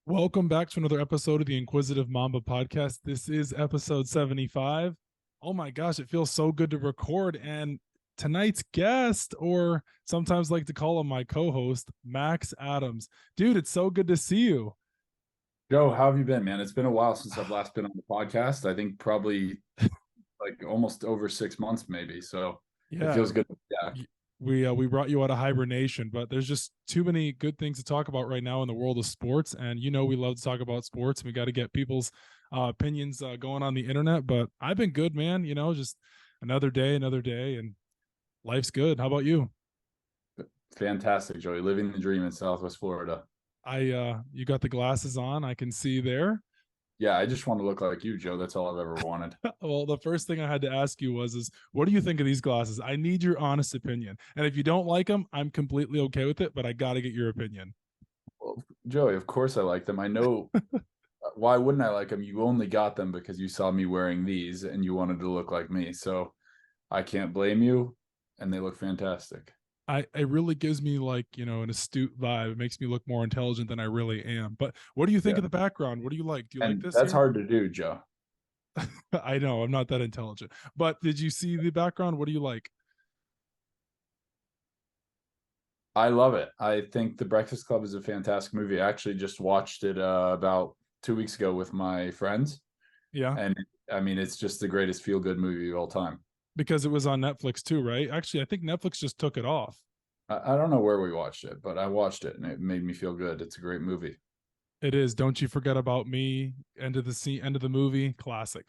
Welcome back to another episode of the Inquisitive Mamba Podcast. This is episode 75. Oh my gosh, it feels so good to record. And tonight's guest, or sometimes like to call him my co-host, Max Adams. Dude, it's so good to see you. Joe, how have you been, man? It's been a while since I've last been on the podcast. I think probably like almost over 6 months, maybe. So it Yeah, feels good to be back. we brought you out of hibernation, but there's just too many good things to talk about right now in the world of sports. And we love to talk about sports. And we got to get people's opinions going on the internet. But I've been good, man. Just another day, and life's good. How about you? Fantastic, Joey. Living the dream in Southwest Florida. You got the glasses on. I can see there. Yeah, I just want to look like you, Joe. That's all I've ever wanted. Well, the first thing I had to ask you is what do you think of these glasses? I need your honest opinion. And if you don't like them, I'm completely okay with it, but I got to get your opinion. Well, Joey, of course I like them. I know. Why wouldn't I like them? You only got them because you saw me wearing these and you wanted to look like me. So I can't blame you. And they look fantastic. It really gives me like, an astute vibe. It makes me look more intelligent than I really am. But what do you think Yeah. of the background? What do you like? Do you like And this that's here? hard to do, Joe. I know I'm not that intelligent. But did you see the background? What do you like? I love it. I think The Breakfast Club is a fantastic movie. I actually just watched it about 2 weeks ago with my friends. Yeah. And I mean, it's just the greatest feel-good movie of all time. Because it was on Netflix too, right? Actually, I think Netflix just took it off. I don't know where we watched it, but I watched it and it made me feel good. It's a great movie. It is. Don't You Forget About Me. End of the scene. End of the movie. Classic.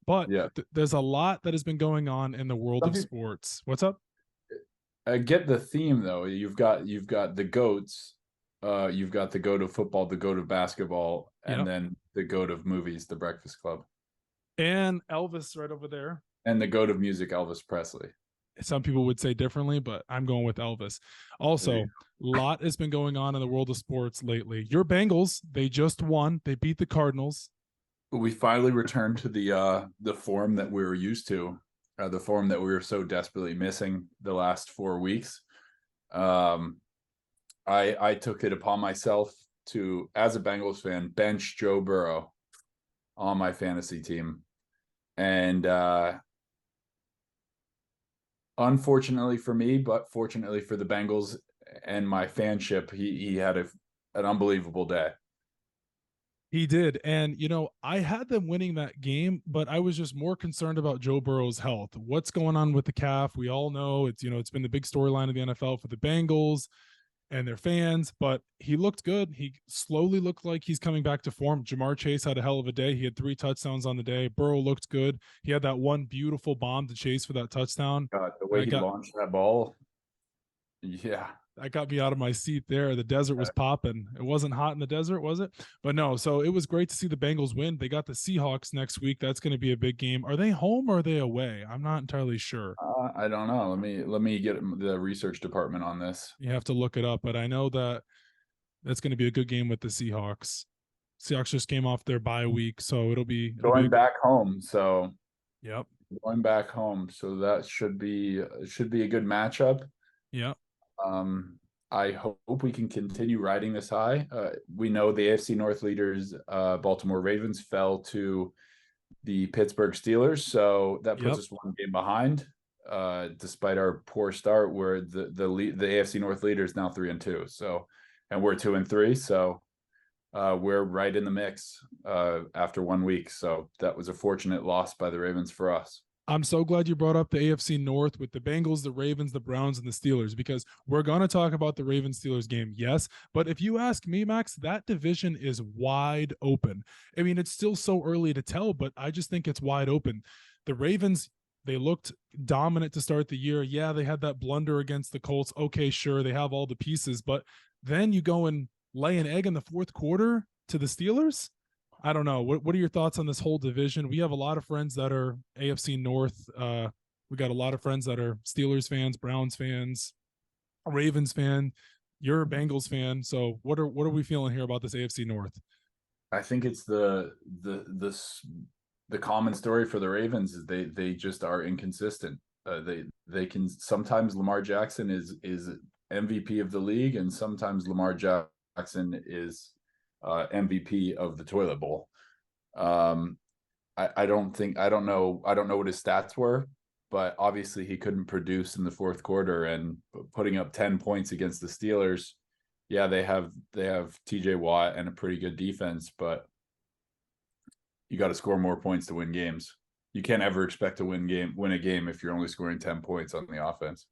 But Yeah. there's a lot that has been going on in the world Some of people, sports. What's up? I get the theme though. You've got the goats. You've got the goat of football, the goat of basketball, and Yep. then the goat of movies, The Breakfast Club, And Elvis right over there. and the goat of music, Elvis Presley. Some people would say differently, but I'm going with Elvis. Also, a lot has been going on in the world of sports lately. Your Bengals, they just won. They beat the Cardinals. We finally returned to the form that we were used to, the form that we were so desperately missing the last 4 weeks. I took it upon myself to, as a Bengals fan, bench Joe Burrow on my fantasy team, and unfortunately for me, but fortunately for the Bengals and my fanship, he had an unbelievable day. He did. And, I had them winning that game, but I was just more concerned about Joe Burrow's health. What's going on with the calf? We all know it's been the big storyline of the NFL for the Bengals and their fans, but he looked good. He slowly looked like he's coming back to form. Jamar Chase had a hell of a day. He had 3 touchdowns on the day. Burrow looked good. He had that one beautiful bomb to Chase for that touchdown. The way he launched that ball, yeah. That got me out of my seat there. The desert was popping. It wasn't hot in the desert, was it? But no, so it was great to see the Bengals win. They got the Seahawks next week. That's going to be a big game. Are they home or are they away? I'm not entirely sure. I don't know. Let me get the research department on this. You have to look it up, but I know that that's going to be a good game with the Seahawks. Seahawks just came off their bye week, so it'll be back home. So yep, going back home. So that should be a good matchup. yep. I hope we can continue riding this high. We know the AFC North leaders, Baltimore Ravens, fell to the Pittsburgh Steelers, so that puts us one game behind. Despite our poor start, where the AFC North leaders now 3-2. So, and we're 2-3. So, we're right in the mix after 1 week. So that was a fortunate loss by the Ravens for us. I'm so glad you brought up the AFC North with the Bengals, the Ravens, the Browns, and the Steelers, because we're going to talk about the Ravens-Steelers game, yes. But if you ask me, Max, that division is wide open. I mean, it's still so early to tell, but I just think it's wide open. The Ravens, they looked dominant to start the year. Yeah, they had that blunder against the Colts. Okay, sure, they have all the pieces. But then you go and lay an egg in the fourth quarter to the Steelers? I don't know. What are your thoughts on this whole division? We have a lot of friends that are AFC North. We got a lot of friends that are Steelers fans, Browns fans, Ravens fan. You're a Bengals fan. So what are we feeling here about this AFC North? I think it's the common story for the Ravens is they just are inconsistent. They can sometimes Lamar Jackson is MVP of the league, and sometimes Lamar Jackson is MVP of the toilet bowl. I don't know what his stats were, but obviously he couldn't produce in the fourth quarter, and putting up 10 points against the Steelers. Yeah, they have TJ Watt and a pretty good defense, but you got to score more points to win games. You can't ever expect to win a game if you're only scoring 10 points on the offense.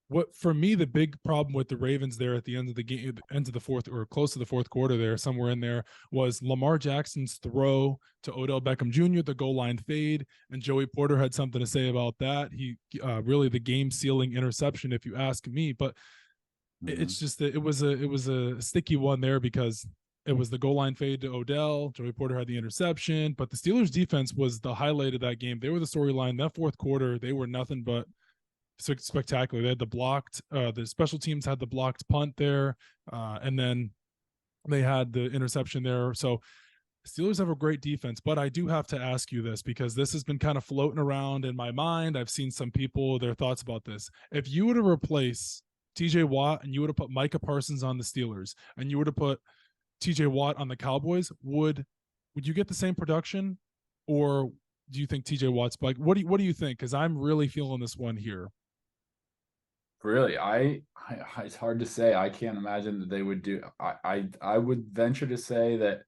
What for me, the big problem with the Ravens there at the end of the game, end of the fourth or close to the fourth quarter there, somewhere in there, was Lamar Jackson's throw to Odell Beckham Jr., the goal line fade, and Joey Porter had something to say about that. He really the game sealing interception, if you ask me. But it's just that it was a sticky one there because it was the goal line fade to Odell. Joey Porter had the interception, but the Steelers defense was the highlight of that game. They were the storyline. That fourth quarter, they were nothing but spectacular. They had the special teams had the blocked punt there, and then they had the interception there. So Steelers have a great defense, but I do have to ask you this because this has been kind of floating around in my mind. I've seen some people, their thoughts about this. If you were to replace TJ Watt and you would have put Micah Parsons on the Steelers and you would have put TJ Watt on the Cowboys, would you get the same production, or do you think TJ Watt's like what do you think? Because I'm really feeling this one here. Really, it's hard to say. I can't imagine that they would do. I would venture to say that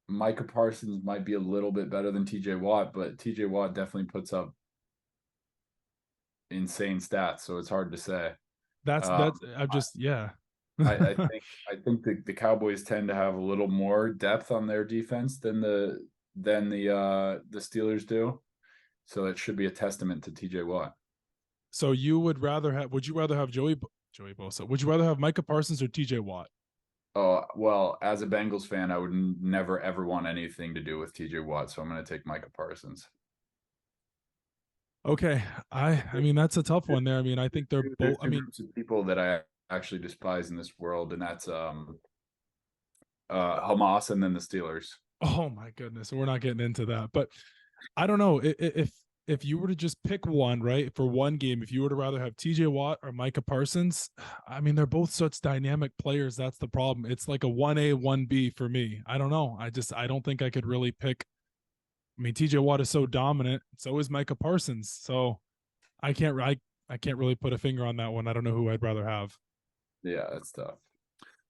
Micah Parsons might be a little bit better than TJ Watt, but TJ Watt definitely puts up insane stats, so it's hard to say. I'm just yeah. I think the Cowboys tend to have a little more depth on their defense than the Steelers do, so it should be a testament to TJ Watt. So would you rather have Joey Bosa? Would you rather have Micah Parsons or TJ Watt? Oh, well, as a Bengals fan, I would never ever want anything to do with TJ Watt, so I'm going to take Micah Parsons. Okay, I mean that's a tough one there. I mean, I think they're both. I mean, people that I actually despise in this world, and that's Hamas and then the Steelers. Oh my goodness, we're not getting into that, but I don't know if you were to just pick one, right, for one game, if you were to rather have TJ Watt or Micah Parsons, I mean, they're both such dynamic players. That's the problem. It's like a 1A, 1B for me. I don't know. I don't think I could really pick. I mean, TJ Watt is so dominant. So is Micah Parsons. So I can't really put a finger on that one. I don't know who I'd rather have. Yeah, that's tough.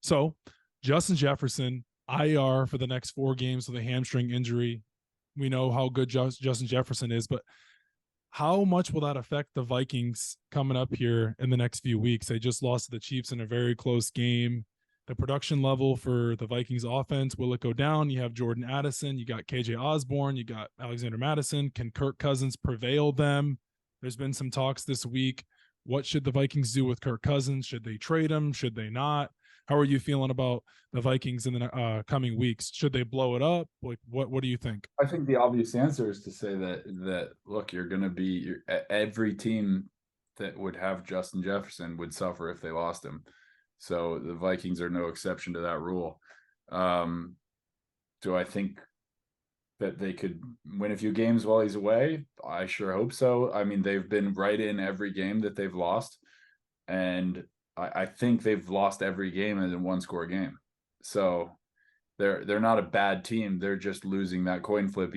So Justin Jefferson, IR for the next 4 games with a hamstring injury. We know how good Justin Jefferson is, but how much will that affect the Vikings coming up here in the next few weeks? They just lost to the Chiefs in a very close game. The production level for the Vikings offense, will it go down? You have Jordan Addison, you got KJ Osborne, you got Alexander Mattison. Can Kirk Cousins prevail them? There's been some talks this week. What should the Vikings do with Kirk Cousins? Should they trade him? Should they not? How are you feeling about the Vikings in the coming weeks? Should they blow it up? Like, what do you think? I think the obvious answer is to say that look, you're going to be every team that would have Justin Jefferson would suffer if they lost him. So the Vikings are no exception to that rule. Do I think that they could win a few games while he's away? I sure hope so. I mean, they've been right in every game that they've lost, and I think they've lost every game in a 1-score game. So they're not a bad team. They're just losing that coin flip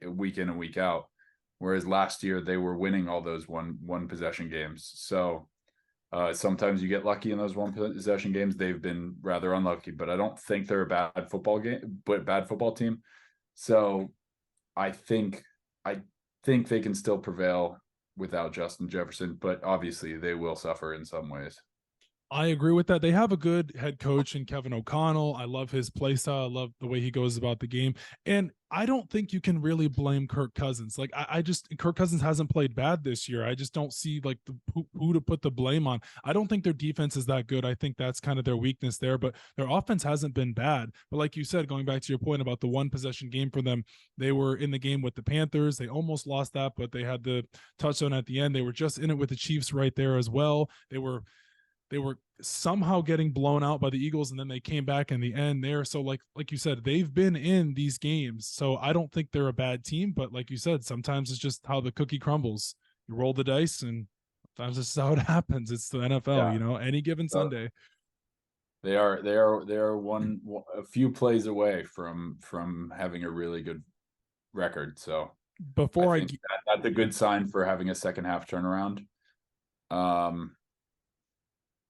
week in and week out. Whereas last year they were winning all those one possession games. So sometimes you get lucky in those one possession games. They've been rather unlucky, but I don't think they're a bad football team. So I think they can still prevail without Justin Jefferson, but obviously they will suffer in some ways. I agree with that. They have a good head coach in Kevin O'Connell. I love his play style. I love the way he goes about the game. And I don't think you can really blame Kirk Cousins. Like Kirk Cousins hasn't played bad this year. I just don't see like who to put the blame on. I don't think their defense is that good. I think that's kind of their weakness there, but their offense hasn't been bad. But like you said, going back to your point about the one possession game for them, they were in the game with the Panthers. They almost lost that, but they had the touchdown at the end. They were just in it with the Chiefs right there as well. They were somehow getting blown out by the Eagles, and then they came back in the end there. So like you said, they've been in these games. So I don't think they're a bad team, but like you said, sometimes it's just how the cookie crumbles. You roll the dice, and sometimes this is how it happens. It's the NFL, any given Sunday. They are a few plays away from having a really good record. So I Before I think that's a good sign for having a second half turnaround.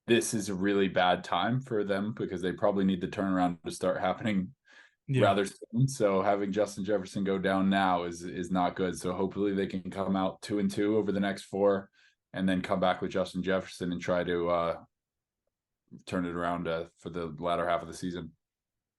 This is a really bad time for them because they probably need the turnaround to start happening rather soon. So having Justin Jefferson go down now is not good. So hopefully they can come out 2-2 over the next 4, and then come back with Justin Jefferson and try to turn it around for the latter half of the season.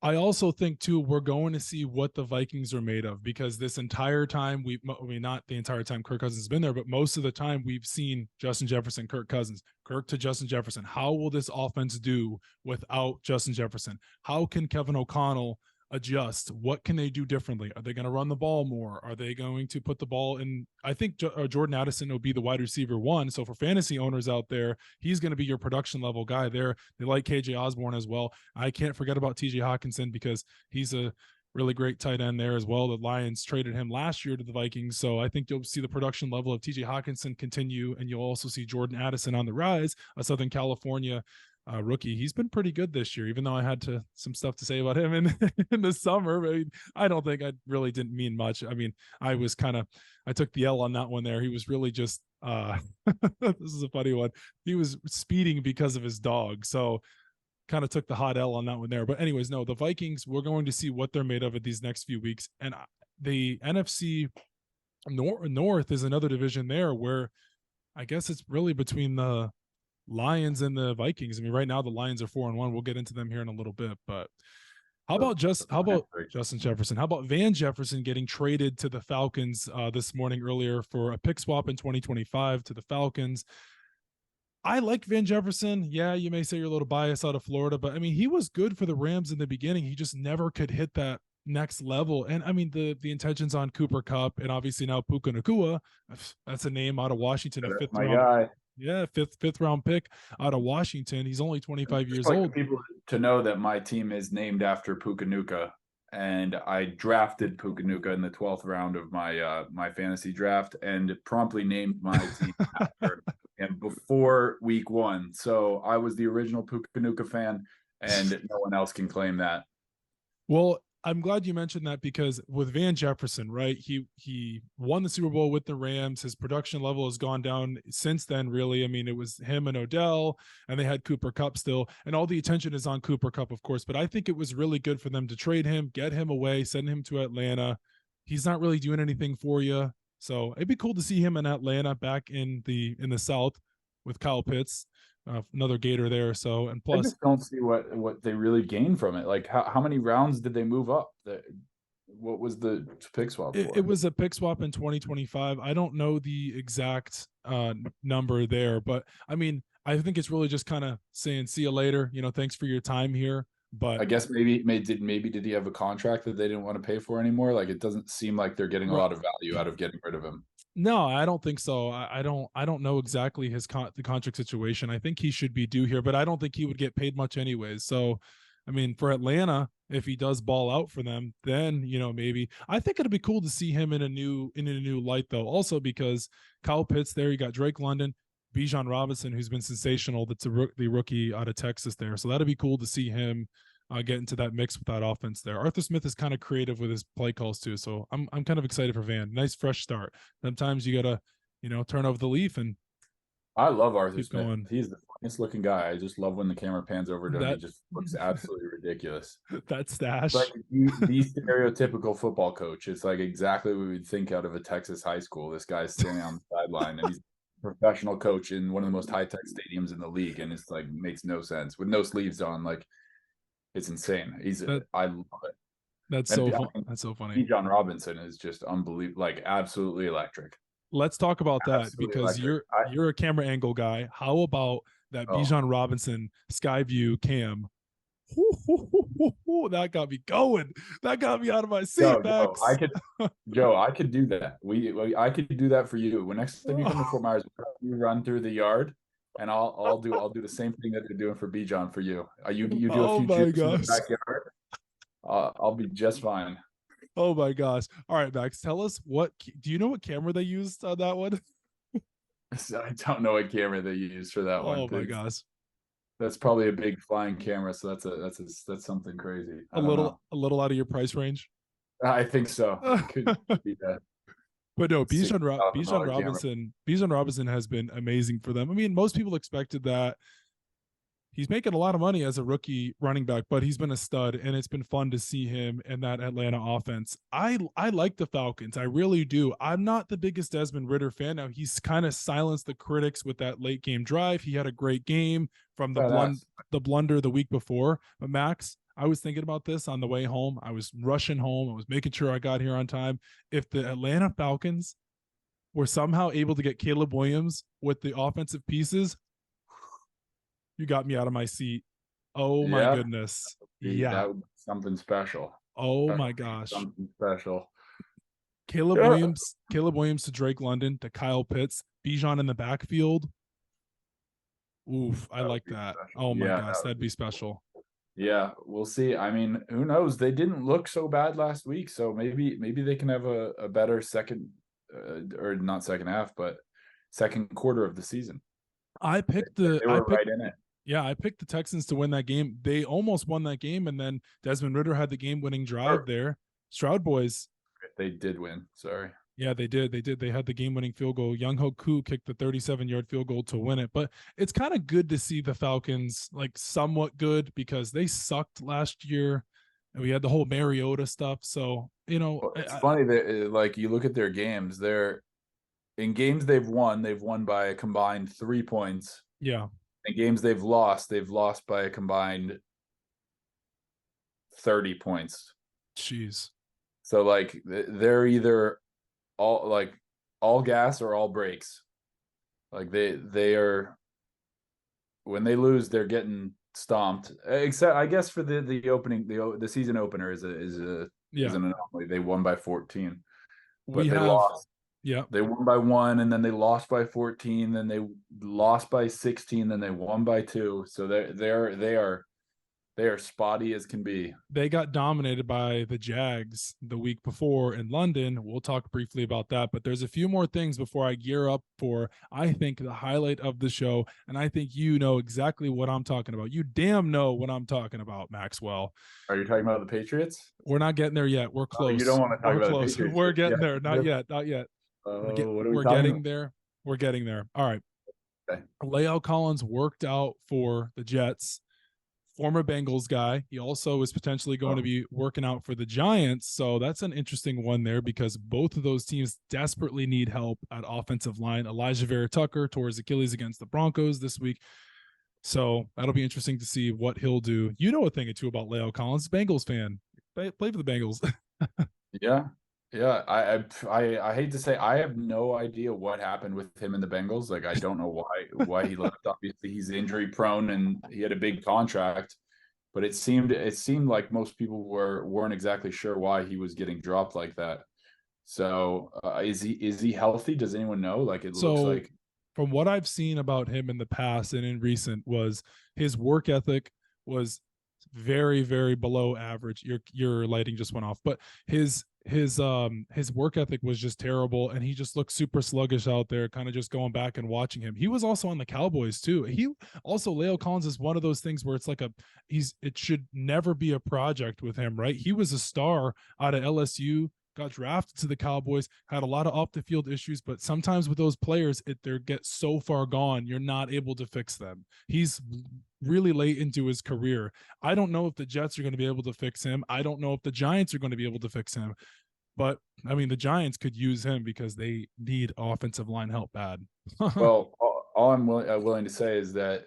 I also think too, we're going to see what the Vikings are made of, because this entire time not the entire time Kirk Cousins has been there, but most of the time we've seen Justin Jefferson, Kirk Cousins, Kirk to Justin Jefferson. How will this offense do without Justin Jefferson? How can Kevin O'Connell adjust? What can they do differently? Are they going to run the ball more? Are they going to put the ball in? I think Jordan Addison will be the wide receiver 1. So for fantasy owners out there, he's going to be your production level guy there. They like KJ Osborne as well. I can't forget about TJ Hawkinson because he's a really great tight end there as well. The Lions traded him last year to the Vikings. So I think you'll see the production level of TJ Hawkinson continue, and you'll also see Jordan Addison on the rise, a Southern California rookie. He's been pretty good this year, even though I had some stuff to say about him in the summer. I don't think I really didn't mean much. I mean, I took the L on that one there. He was really just this is a funny one. He was speeding because of his dog. So kind of took the hot L on that one there. But anyways, no, the Vikings, we're going to see what they're made of these next few weeks. And the NFC North is another division there where I guess it's really between the Lions and the Vikings. I mean, right now the Lions are 4-1. We'll get into them here in a little bit, but how about Justin Jefferson? How about Van Jefferson getting traded to the Falcons this morning earlier for a pick swap in 2025 to the Falcons? I like Van Jefferson. Yeah, you may say you're a little biased out of Florida, but I mean, he was good for the Rams in the beginning. He just never could hit that next level. And I mean, the intentions on Cooper Kupp and obviously now Puka Nacua, that's a name out of Washington, a fifth round. Guy. Yeah, fifth round pick out of Washington. He's only 25 years old. People to know that my team is named after Puka Nacua, and I drafted Puka Nacua in the 12th round of my fantasy draft, and promptly named my team after him before week 1. So I was the original Puka Nacua fan, and no one else can claim that. Well, I'm glad you mentioned that, because with Van Jefferson, right, he won the Super Bowl with the Rams. His production level has gone down since then, really. I mean, it was him and Odell, and they had Cooper Kupp still, and all the attention is on Cooper Kupp, of course. But I think it was really good for them to trade him, get him away, send him to Atlanta. He's not really doing anything for you, so it'd be cool to see him in Atlanta, back in the South with Kyle Pitts. Another Gator there. So, and plus, I just don't see what they really gained from it. Like, how many rounds did they move up? What was the pick swap? It was a pick swap in 2025. I don't know the exact number there, but I mean, I think it's really just kind of saying, see you later. Thanks for your time here. But I guess maybe did he have a contract that they didn't want to pay for anymore? Like, it doesn't seem like they're getting a lot of value out of getting rid of him. No, I don't think so. I don't know exactly the contract situation. I think he should be due here, but I don't think he would get paid much anyways. So, I mean, for Atlanta, if he does ball out for them, then maybe. I think it'd be cool to see him in a new light, though. Also because Kyle Pitts there, you got Drake London, Bijan Robinson, who's been sensational. That's the rookie out of Texas there. So that'd be cool to see him get into that mix with that offense there. Arthur Smith is kind of creative with his play calls too, so I'm kind of excited for Van. Nice fresh start. Sometimes you gotta turn over the leaf, and I love Arthur Smith. Going. He's the funniest looking guy. I just love when the camera pans over to him. He just looks absolutely ridiculous. That stash, like the stereotypical football coach. It's like exactly what we'd think out of a Texas high school. This guy's standing on the sideline, and he's a professional coach in one of the most high tech stadiums in the league, and it's like makes no sense with no sleeves on. Like, it's insane. I love it. That's so funny. Bijan Robinson is just unbelievable, like absolutely electric. Let's talk about that because you're a camera angle guy. How about that Bijan Robinson Skyview cam? That got me going. That got me out of my seat, Max. I could do that. I could do that for you. When next time you come to Fort Myers, you run through the yard. And I'll do the same thing that they're doing for Bijan for you. You do a few trips in the backyard. I'll be just fine. Oh my gosh! All right, Max, tell us do you know what camera they used on that one? I don't know what camera they used for that one. Oh my gosh! That's probably a big flying camera, so that's something crazy. I don't know. A little out of your price range. I think so. It could be that But no, $60,000 camera. Bijan Robinson has been amazing for them. I mean, most people expected that. He's making a lot of money as a rookie running back, but he's been a stud, and it's been fun to see him in that Atlanta offense. I like the Falcons. I really do. I'm not the biggest Desmond Ridder fan. Now, he's kind of silenced the critics with that late game drive. He had a great game from the blunder the week before. But Max, I was thinking about this on the way home. I was rushing home. I was making sure I got here on time. If the Atlanta Falcons were somehow able to get Caleb Williams with the offensive pieces, you got me out of my seat. Oh my goodness. Yeah. That would be something special. Oh my gosh. Something special. Caleb Williams to Drake London to Kyle Pitts, Bijan in the backfield. Oof, I like that. Special. Oh my gosh, that'd be special. Yeah, we'll see. I mean, who knows? They didn't look so bad last week, so maybe they can have a better second or not second half, but second quarter of the season. They were right in it. Yeah, I picked the Texans to win that game. They almost won that game, and then Desmond Ridder had the game-winning drive there. Stroud boys. They did win. Sorry. Yeah, they did. They had the game-winning field goal. Young Ho Koo kicked the 37-yard field goal to win it. But it's kind of good to see the Falcons like somewhat good because they sucked last year, and we had the whole Mariota stuff. So it's funny that like you look at their games. In games they've won by a combined 3 points. Yeah. In games they've lost by a combined 30 points. Jeez. So like they're either all gas or all brakes. Like they are, when they lose, they're getting stomped. Except I guess for the opening, the season opener is an anomaly. They won by 14. But they lost. Yeah. They won by 1, and then they lost by 14, then they lost by 16, then they won by 2. So they are spotty as can be. They got dominated by the Jags the week before in London. We'll talk briefly about that, but there's a few more things before I gear up for, I think, the highlight of the show, and I think you know exactly what I'm talking about. You damn know what I'm talking about, Maxwell. Are you talking about the Patriots? We're not getting there yet. We're close. You don't want to talk about the Patriots. We're getting there. Not yet. We're getting there. We're getting there. All right. Okay. La'el Collins worked out for the Jets. Former Bengals guy. He also is potentially going to be working out for the Giants. So that's an interesting one there because both of those teams desperately need help at offensive line. Elijah Vera Tucker tore his Achilles against the Broncos this week. So that'll be interesting to see what he'll do. You know a thing or two about La'el Collins, Bengals fan. Play for the Bengals. Yeah. Yeah, I hate to say I have no idea what happened with him and the Bengals. Like I don't know why he left. Obviously, he's injury prone and he had a big contract, but it seemed like most people weren't exactly sure why he was getting dropped like that. So is he healthy? Does anyone know? Like it looks like, from what I've seen about him in the past and in recent, was his work ethic was very, very below average. Your lighting just went off, but his work ethic was just terrible, and he just looked super sluggish out there, kind of just going back and watching him. He was also on the Cowboys too. La'el Collins is one of those things where it's like it should never be a project with him, right? He was a star out of LSU, got drafted to the Cowboys, had a lot of off the field issues, but sometimes with those players, they get so far gone, you're not able to fix them. He's really late into his career. I don't know if the Jets are going to be able to fix him. I don't know if the Giants are going to be able to fix him. But I mean, the Giants could use him because they need offensive line help bad. Well, all I'm willing to say is that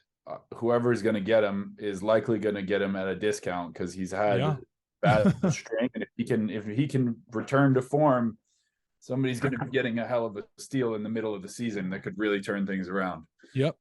whoever is going to get him is likely going to get him at a discount because he's had bad strength, and if he can return to form, somebody's going to be getting a hell of a steal in the middle of the season that could really turn things around. Yep.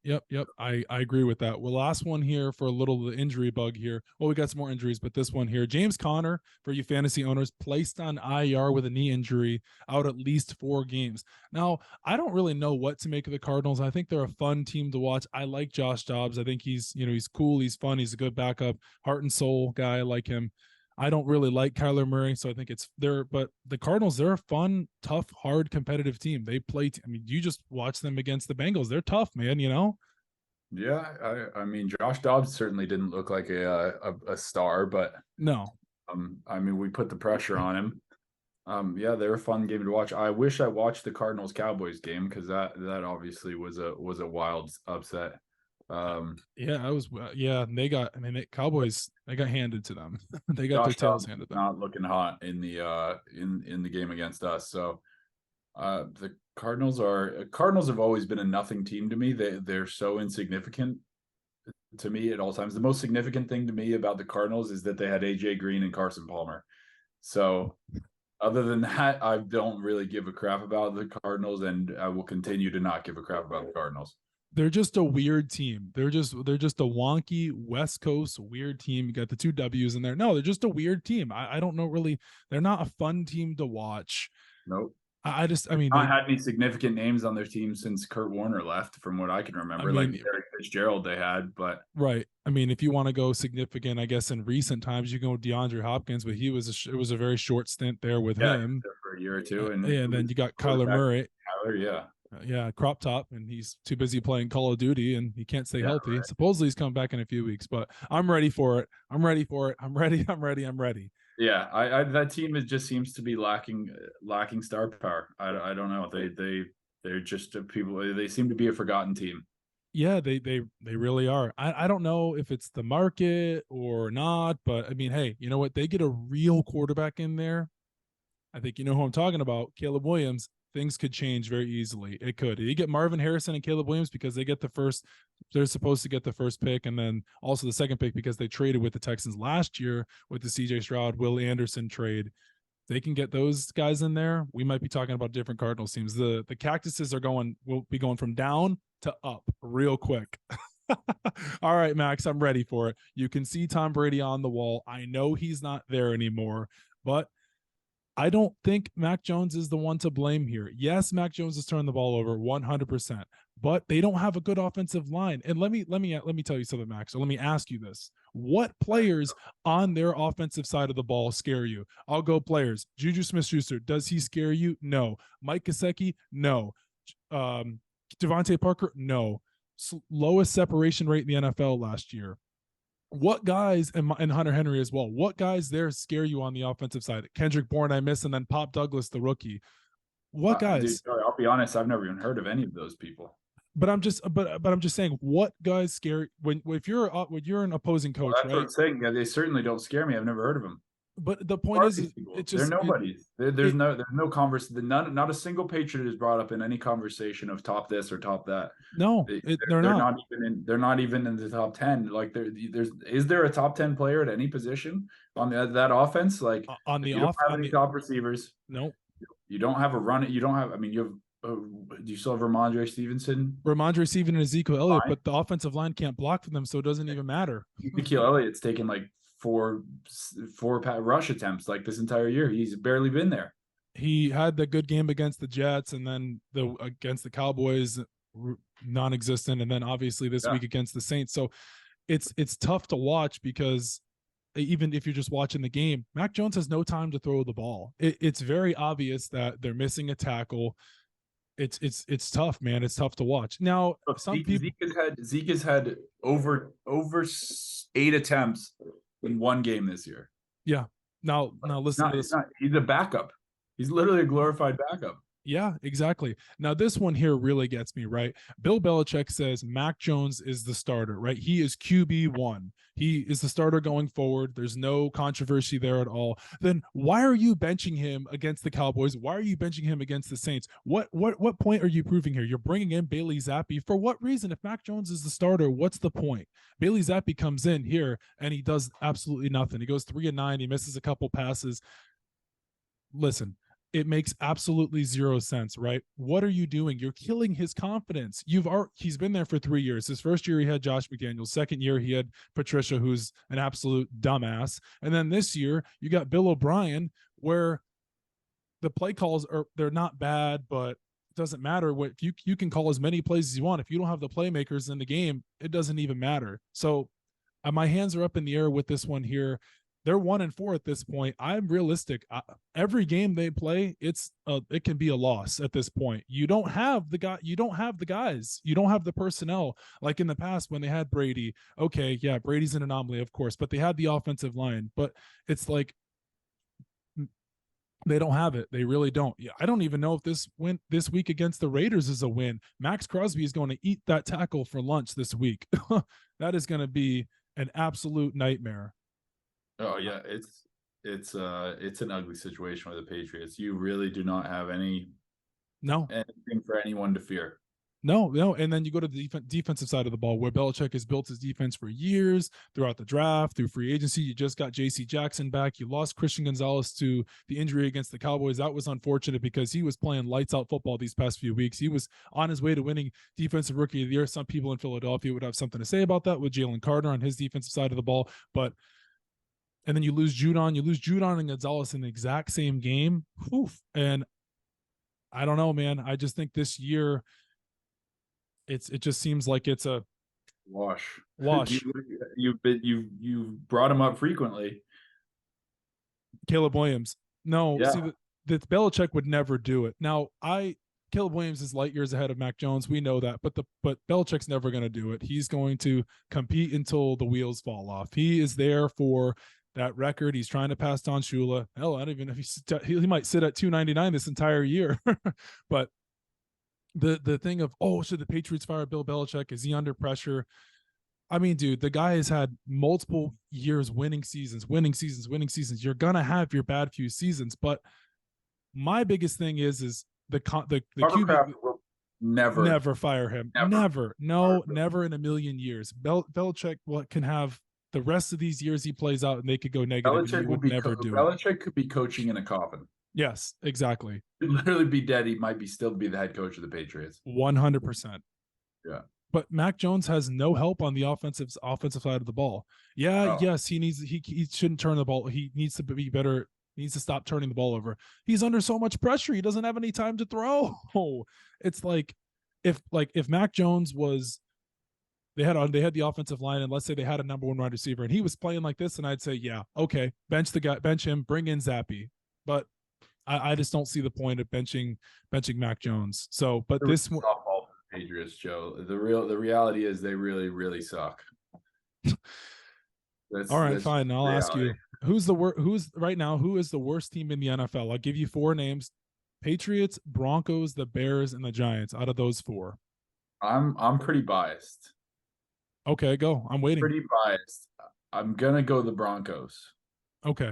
I agree with that. Well, last one here for a little of the injury bug here. Well, we got some more injuries, but this one here, James Conner, for you fantasy owners, placed on IR with a knee injury, out at least 4 games. Now, I don't really know what to make of the Cardinals. I think they're a fun team to watch. I like Josh Dobbs. I think he's cool. He's fun. He's a good backup, heart and soul guy. I like him. I don't really like Kyler Murray, so I think but the Cardinals, they're a fun, tough, hard, competitive team. They play, you just watch them against the Bengals. They're tough, man, Yeah, I mean, Josh Dobbs certainly didn't look like a star, but No. I mean, we put the pressure on him. Yeah, they're a fun game to watch. I wish I watched the Cardinals Cowboys game because that obviously was a wild upset. Yeah, I was. Yeah, they got. I mean, Cowboys. They got handed to them. They got their Josh tails Dobbs handed them. not looking hot in the game against us. So the Cardinals have always been a nothing team to me. They're so insignificant to me at all times. The most significant thing to me about the Cardinals is that they had AJ Green and Carson Palmer. So other than that, I don't really give a crap about the Cardinals, and I will continue to not give a crap about the Cardinals. They're just a weird team. They're just a wonky West Coast weird team. You got the two W's in there. No, they're just a weird team. I don't know really. They're not a fun team to watch. Nope. I mean, not had any significant names on their team since Kurt Warner left, from what I can remember. Like Eric Fitzgerald, they had, but right. I mean, if you want to go significant, I guess in recent times you go with DeAndre Hopkins, but it was a very short stint there with him for a year or two, and then you got Kyler Murray. Yeah, crop top, and he's too busy playing Call of Duty, and he can't stay healthy. Right. Supposedly he's coming back in a few weeks, but I'm ready for it. I'm ready. I'm ready. Yeah, I that team just seems to be lacking star power. I don't know. They're just people. They seem to be a forgotten team. Yeah, they really are. I don't know if it's the market or not, but I mean, hey, you know what? They get a real quarterback in there. I think you know who I'm talking about, Caleb Williams. Things could change very easily. It could. You get Marvin Harrison and Caleb Williams because they're supposed to get the first pick and then also the second pick because they traded with the Texans last year with the CJ Stroud, Will Anderson trade. They can get those guys in there. We might be talking about different Cardinals teams. The Cactuses will be going from down to up real quick. All right, Max, I'm ready for it. You can see Tom Brady on the wall. I know he's not there anymore, but I don't think Mac Jones is the one to blame here. Yes, Mac Jones has turned the ball over 100%, but they don't have a good offensive line. And let me tell you something, Max. So let me ask you this: what players on their offensive side of the ball scare you? I'll go players. Juju Smith-Schuster, does he scare you? No. Mike Gesicki, no. Devontae Parker, no. Lowest separation rate in the NFL last year. What guys, and Hunter Henry as well, what guys there scare you on the offensive side? Kendrick Bourne I miss, and then Pop Douglas, the rookie. What guys? Dude, I'll be honest, I've never even heard of any of those people. But I'm just saying, what guys scare when you're an opposing coach, that's right? What I'm saying. Yeah, they certainly don't scare me. I've never heard of them. But the point is, it's just they're nobodies. There's no conversation. Not a single Patriot is brought up in any conversation of top this or top that. No, they're not. They're not even in the top 10. Like is there a top 10 player at any position on that offense? Like on the top receivers. No, you don't have a run. You don't have. I mean, you have. Do you still have Ramondre Stevenson? Ramondre Stevenson and Ezekiel Elliott, but the offensive line can't block for them, so it doesn't even matter. Ezekiel Elliott's taken like four rush attempts like this entire year. He's barely been there. He had the good game against the Jets, and then against the Cowboys, non-existent, and then obviously this week against the Saints. So it's tough to watch because even if you're just watching the game, Mac Jones has no time to throw the ball. It's very obvious that they're missing a tackle. It's tough, man. It's tough to watch. Now, Zeke has had over 8 attempts in one game this year. Yeah. Now listen to this. He's a backup. He's literally a glorified backup. Yeah, exactly. Now, this one here really gets me, right? Bill Belichick says Mac Jones is the starter, right? He is QB1. He is the starter going forward. There's no controversy there at all. Then why are you benching him against the Cowboys? Why are you benching him against the Saints? What point are you proving here? You're bringing in Bailey Zappi. For what reason? If Mac Jones is the starter, what's the point? Bailey Zappi comes in here and he does absolutely nothing. He goes 3-9. He misses a couple passes. Listen, it makes absolutely zero sense, right? What are you doing? You're killing his confidence. He's been there for 3 years. His first year, he had Josh McDaniels. Second year, he had Patricia, who's an absolute dumbass. And then this year, you got Bill O'Brien, where the play calls they're not bad, but it doesn't matter. What you can call as many plays as you want. If you don't have the playmakers in the game, it doesn't even matter. So my hands are up in the air with this one here. they're 1-4 at this point. I'm realistic. Every game they play, it can be a loss at this point. You don't have the guy. You don't have the guys. You don't have the personnel like in the past when they had Brady. Okay, yeah, Brady's an anomaly, of course, but they had the offensive line. But it's like they don't have it. They really don't. Yeah, I don't even know if this win this week against the Raiders is a win. Max Crosby is going to eat that tackle for lunch this week. That is going to be an absolute nightmare. Oh yeah, it's an ugly situation with the Patriots. You really do not have anything for anyone to fear. No. And then you go to the defensive side of the ball where Belichick has built his defense for years throughout the draft, through free agency. You just got J.C. Jackson back. You lost Christian Gonzalez to the injury against the Cowboys. That was unfortunate because he was playing lights out football these past few weeks. He was on his way to winning Defensive Rookie of the Year. Some people in Philadelphia would have something to say about that with Jalen Carter on his defensive side of the ball. And then you lose Judon. You lose Judon and Gonzalez in the exact same game. Oof. And I don't know, man. I just think this year it just seems like it's a wash. You brought him up frequently. Caleb Williams. No, yeah. See the Belichick would never do it. Now Caleb Williams is light years ahead of Mac Jones. We know that, but Belichick's never going to do it. He's going to compete until the wheels fall off. He is there for that record. He's trying to pass Don Shula. Hell, I don't even know if he might sit at 299 this entire year. But the thing of, should the Patriots fire Bill Belichick? Is he under pressure? I mean, dude, the guy has had multiple years winning seasons. You're gonna have your bad few seasons, but my biggest thing is the QB will never fire him. Never in a million years. Belichick can have the rest of these years he plays out, and they could go negative. Belichick would never do Belichick could be coaching in a coffin. Yes, exactly. He'd literally be dead. He might still be the head coach of the Patriots. 100%. Yeah. But Mac Jones has no help on the offensive side of the ball. Yeah, yes, he shouldn't turn the ball. He needs to be better. He needs to stop turning the ball over. He's under so much pressure. He doesn't have any time to throw. It's like if Mac Jones was they had the offensive line, and let's say they had a number one wide receiver and he was playing like this, and I'd say, yeah, okay, bench him, bring in Zappy. But I just don't see the point of benching Mac Jones. So, but this one, Patriots, Joe. The reality is they really, really suck. All right, fine. I'll ask you, who is the worst team in the NFL? I'll give you 4 names: Patriots, Broncos, the Bears, and the Giants. Out of those 4, I'm pretty biased. Okay, go. I'm waiting. Pretty biased. I'm gonna go the Broncos. Okay.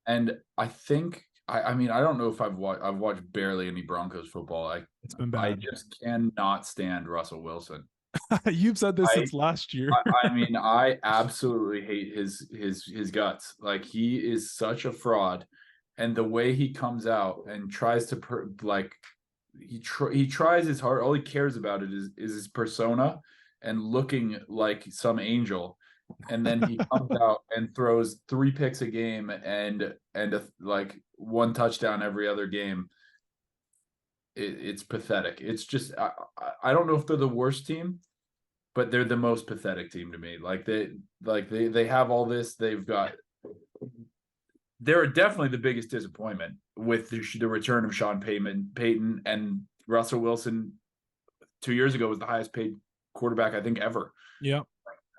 And I think I mean, I don't know if I've watched barely any Broncos football. It's been bad. I just cannot stand Russell Wilson. You've said this since last year. I mean, I absolutely hate his guts. Like, he is such a fraud, and the way he comes out and tries to he tries his hard. All he cares about it is his persona and looking like some angel. And then he comes out and throws 3 picks a game and one touchdown every other game. It's pathetic. It's just I don't know if they're the worst team, but they're the most pathetic team to me. They have all this. They're definitely the biggest disappointment with the return of Sean Payton, and Russell Wilson 2 years ago was the highest paid quarterback I think ever. Yeah.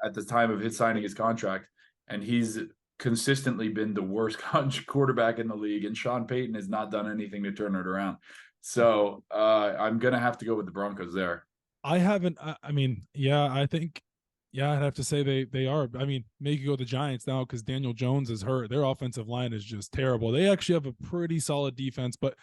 At the time of his signing his contract, and he's consistently been the worst quarterback in the league, and Sean Payton has not done anything to turn it around. So I'm gonna have to go with the Broncos there. I haven't. I mean, yeah, I think, yeah, I'd have to say they are. I mean, maybe you go the Giants now because Daniel Jones is hurt. Their offensive line is just terrible. They actually have a pretty solid defense, but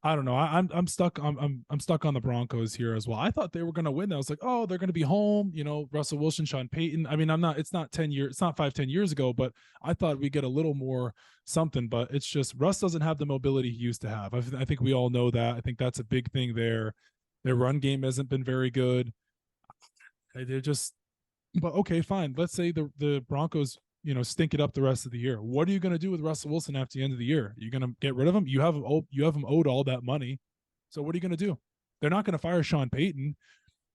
I don't know. I'm stuck. I'm stuck on the Broncos here as well. I thought they were going to win. I was like, oh, they're going to be home. You know, Russell Wilson, Sean Payton. I mean, it's not 10 years. It's not 5-10 years ago, but I thought we get a little more something. But it's just Russ doesn't have the mobility he used to have. I think we all know that. I think that's a big thing there. Their run game hasn't been very good. They're just. But okay, fine. Let's say the Broncos, stink it up the rest of the year. What are you going to do with Russell Wilson after the end of the year? You're going to get rid of him? You have him owed all that money. So what are you going to do? They're not going to fire Sean Payton.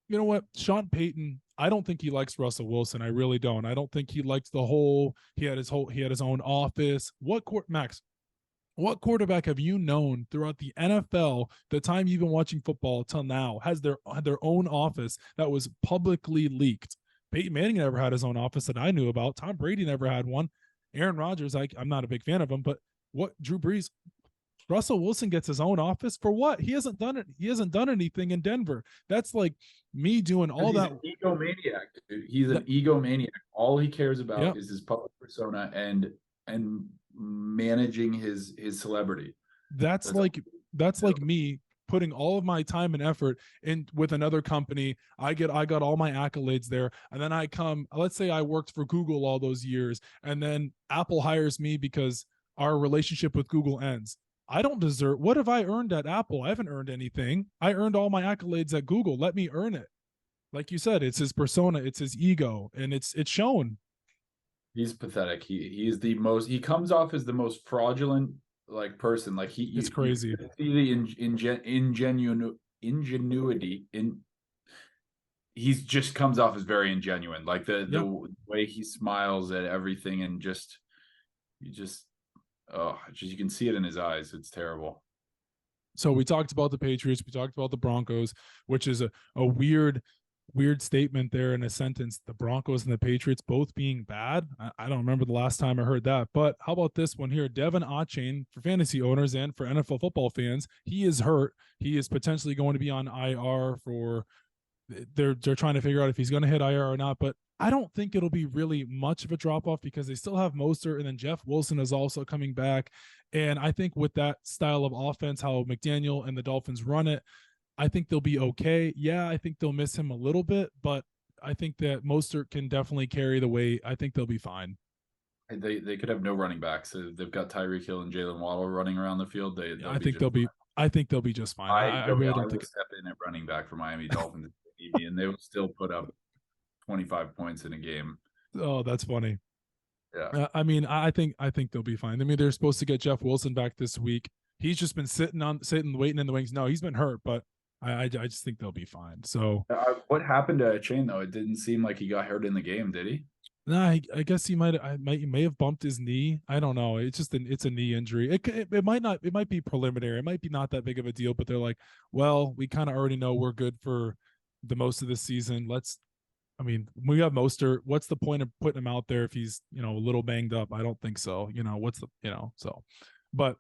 you know what? Sean Payton, I don't think he likes Russell Wilson. I really don't. I don't think he likes he had his own office. Max, what quarterback have you known throughout the NFL, the time you've been watching football till now, has their own office that was publicly leaked? Peyton Manning never had his own office that I knew about. Tom Brady never had one. Aaron Rodgers, I'm not a big fan of him, but Drew Brees, Russell Wilson gets his own office for what? He hasn't done it. He hasn't done anything in Denver. That's like me doing all he's that. An egomaniac, dude. He's an egomaniac. All he cares about Yep. is his public persona and managing his celebrity. That's like me putting all of my time and effort in with another company. I got all my accolades there, and then let's say I worked for Google all those years, and then Apple hires me because our relationship with Google ends. I don't deserve. What have I earned at Apple? I haven't earned anything. I earned all my accolades at Google. Let me earn it. Like you said, it's his persona, it's his ego, and it's shown. He's pathetic. He comes off as the most fraudulent like person. Like it's crazy. You see the ingenuity in. He's just comes off as very ingenuine. Like the way he smiles at everything, and you can see it in his eyes. It's terrible. So we talked about the Patriots, we talked about the Broncos, which is a weird statement there in a sentence. The Broncos and the Patriots both being bad. I don't remember the last time I heard that. But how about this one here? Devin Achane, for fantasy owners and for NFL football fans, he is hurt. He is potentially going to be on IR for. They're trying to figure out if he's going to hit IR or not. But I don't think it'll be really much of a drop off because they still have Mostert, and then Jeff Wilson is also coming back. And I think with that style of offense, how McDaniel and the Dolphins run it, I think they'll be okay. Yeah, I think they'll miss him a little bit, but I think that Mostert can definitely carry the weight. I think they'll be fine. They could have no running backs. So they've got Tyreek Hill and Jalen Waddle running around the field. I think they'll be just fine. I really don't think step in at running back for Miami Dolphins and they will still put up 25 points in a game. Oh, that's funny. Yeah. I mean, I think they'll be fine. I mean, they're supposed to get Jeff Wilson back this week. He's just been sitting waiting in the wings. No, he's been hurt, but I just think they'll be fine. So what happened to Chain though? It didn't seem like he got hurt in the game, did he? No, I guess he may have bumped his knee. I don't know. It's just it's a knee injury. It might not. It might be preliminary. It might be not that big of a deal. But they're like, well, we kind of already know we're good for the most of the season. We have Mostert. What's the point of putting him out there if he's a little banged up? I don't think so. But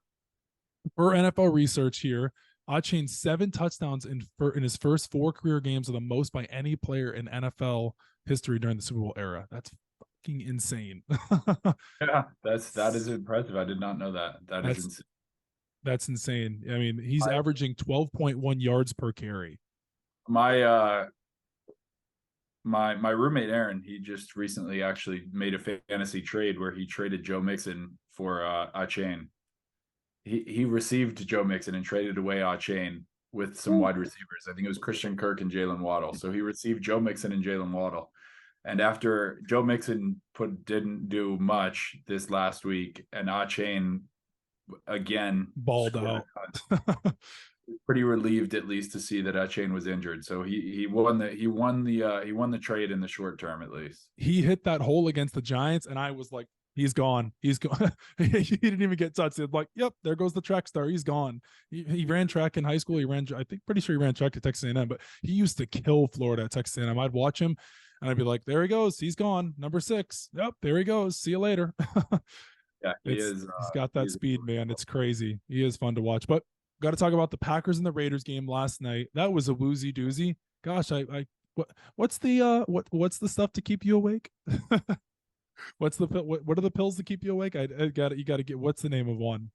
for NFL research here, Achane 7 touchdowns in his first 4 career games, are the most by any player in NFL history during the Super Bowl era. That's fucking insane. Yeah, that is impressive. I did not know that. That's insane. That's insane. I mean, he's averaging 12.1 yards per carry. My roommate Aaron, he just recently actually made a fantasy trade where he traded Joe Mixon for Achane. He received Joe Mixon and traded away Achane with some wide receivers. I think it was Christian Kirk and Jalen Waddle. So he received Joe Mixon and Jalen Waddle. And after Joe Mixon didn't do much this last week, and Achane again balled out. Pretty relieved at least to see that Achane was injured. So he won the trade in the short term at least. He hit that hole against the Giants, and I was like, he's gone. He's gone. He didn't even get touched. It's like, yep, there goes the track star. He's gone. He ran track in high school. Pretty sure he ran track at Texas A&M, but he used to kill Florida at Texas A&M. I'd watch him and I'd be like, there he goes. He's gone. Number 6. Yep, there he goes. See you later. Yeah, he's got that speed, man. It's crazy. He is fun to watch. But got to talk about the Packers and the Raiders game last night. That was a woozy doozy. Gosh, what's the stuff to keep you awake? What are the pills to keep you awake? You got to get, what's the name of one?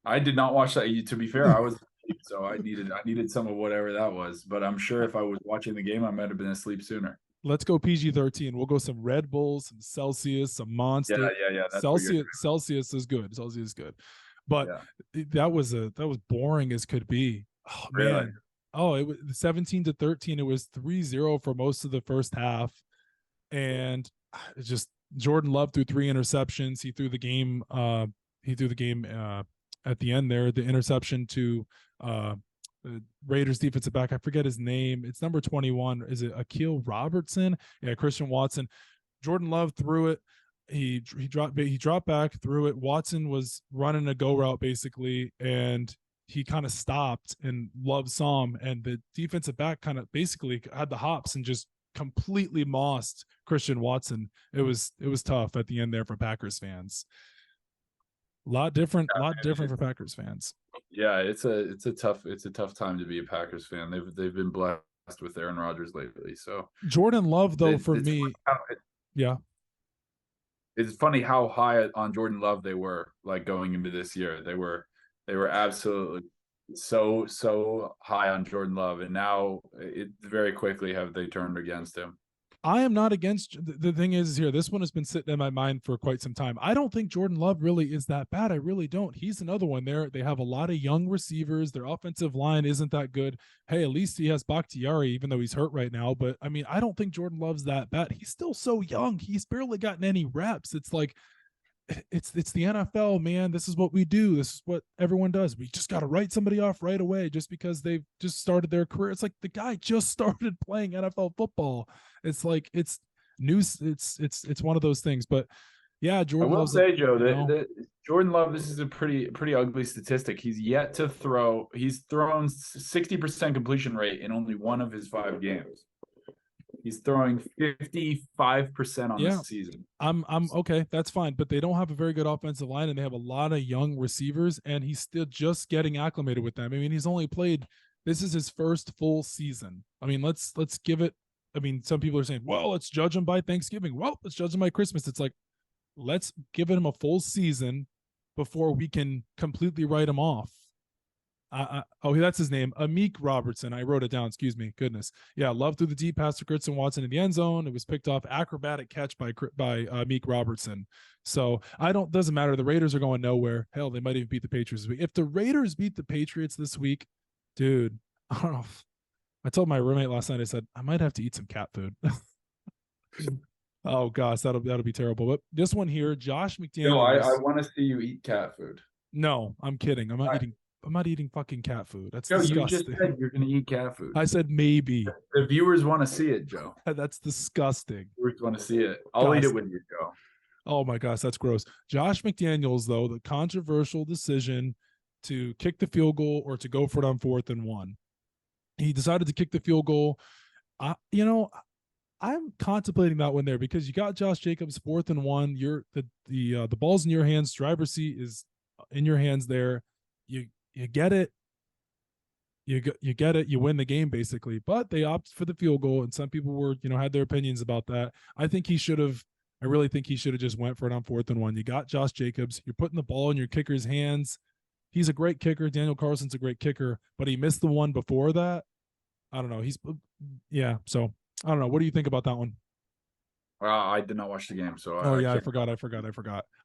I did not watch that. To be fair, I was asleep, so I needed some of whatever that was. But I'm sure if I was watching the game, I might have been asleep sooner. Let's go PG-13. We'll go some Red Bulls, some Celsius, some Monster. Yeah. Celsius is good. Celsius is good. But that was boring as could be. Oh really? Man. Oh, it was 17-13. It was 3-0 for most of the first half. And it's just Jordan Love threw 3 interceptions. He threw the game at the end there, the interception to the Raiders defensive back. I forget his name. It's number 21. Is it Akil Robertson? Yeah, Christian Watson. Jordan Love threw it. He dropped back, threw it. Watson was running a go route basically, and he kind of stopped, and Love saw him, and the defensive back kind of basically had the hops and just completely mossed Christian Watson. It was tough at the end there for Packers fans. A lot different for Packers fans. Yeah, it's a tough time to be a Packers fan. They've been blessed with Aaron Rodgers lately. So Jordan Love, though, for me, yeah, it's funny how high on Jordan Love they were, like, going into this year. They were absolutely so high on Jordan Love, and now it very quickly have they turned against him. I am not against. The thing is here, this one has been sitting in my mind for quite some time. I don't think Jordan Love really is that bad. I really don't. He's another one there. They have a lot of young receivers. Their offensive line isn't that good. Hey, at least he has Bakhtiari, even though he's hurt right now. But I mean, I don't think Jordan Love's that bad. He's still so young. He's barely gotten any reps. It's like, it's the NFL, man. This is what we do. This is what everyone does. We just got to write somebody off right away just because they've just started their career. It's like the guy just started playing NFL football. It's like it's news. It's one of those things. But yeah, Jordan. I will say, Joe, that Jordan Love. This is a pretty ugly statistic. He's yet to throw. He's thrown 60% completion rate in only one of his 5 games. He's throwing 55% on this season. I'm okay. That's fine. But they don't have a very good offensive line, and they have a lot of young receivers, and he's still just getting acclimated with them. I mean, he's only played. This is his first full season. I mean, let's give it. I mean, some people are saying, well, let's judge him by Thanksgiving. Well, let's judge him by Christmas. It's like, let's give him a full season before we can completely write him off. Oh, that's his name, Amik Robertson. I wrote it down. Excuse me. Goodness. Yeah, Love through the deep pass to Christian Watson in the end zone. It was picked off. Acrobatic catch by Amik Robertson. So doesn't matter. The Raiders are going nowhere. Hell, they might even beat the Patriots this week. If the Raiders beat the Patriots this week, dude, I don't know. I told my roommate last night, I said, I might have to eat some cat food. Oh gosh, that'll be terrible. But this one here, Josh McDaniels. No, I want to see you eat cat food. No, I'm kidding. I'm not eating fucking cat food. That's Joe, disgusting. You just said you're going to eat cat food. I said maybe. The viewers want to see it, Joe. That's disgusting. The viewers want to see it. I'll eat it with you, Joe. Oh my gosh, that's gross. Josh McDaniels, though, the controversial decision to kick the field goal or to go for it on 4th and 1. He decided to kick the field goal. I'm contemplating that one there because you got Josh Jacobs 4th and 1. You're the ball's in your hands. Driver's seat is in your hands there. You get it. You get it. You win the game basically. But they opted for the field goal, and some people were, had their opinions about that. I really think he should have just went for it on 4th and 1. You got Josh Jacobs. You're putting the ball in your kicker's hands. He's a great kicker. Daniel Carlson's a great kicker, but he missed the one before that. I don't know. So I don't know. What do you think about that one? I did not watch the game, so I forgot.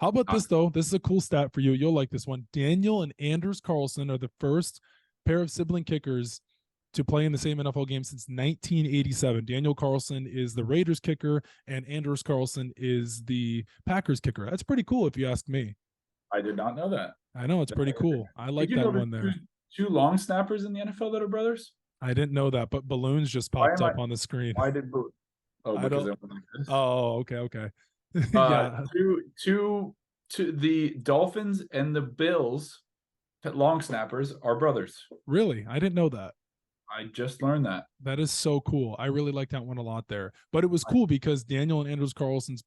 How about this though? This is a cool stat for you. You'll like this one. Daniel and Anders Carlson are the first pair of sibling kickers to play in the same NFL game since 1987. Daniel Carlson is the Raiders kicker, and Anders Carlson is the Packers kicker. That's pretty cool, if you ask me. I did not know that. I know, it's pretty cool. I like that one there. Two long snappers in the NFL that are brothers? I didn't know that, but balloons just popped up on the screen. Why did balloons? Oh, because they went like this. Oh, okay. Yeah. To the Dolphins and the Bills, long snappers are brothers. Really? I didn't know that. I just learned that. That is so cool. I really like that one a lot there. But it was cool because Daniel and Anders Carlson's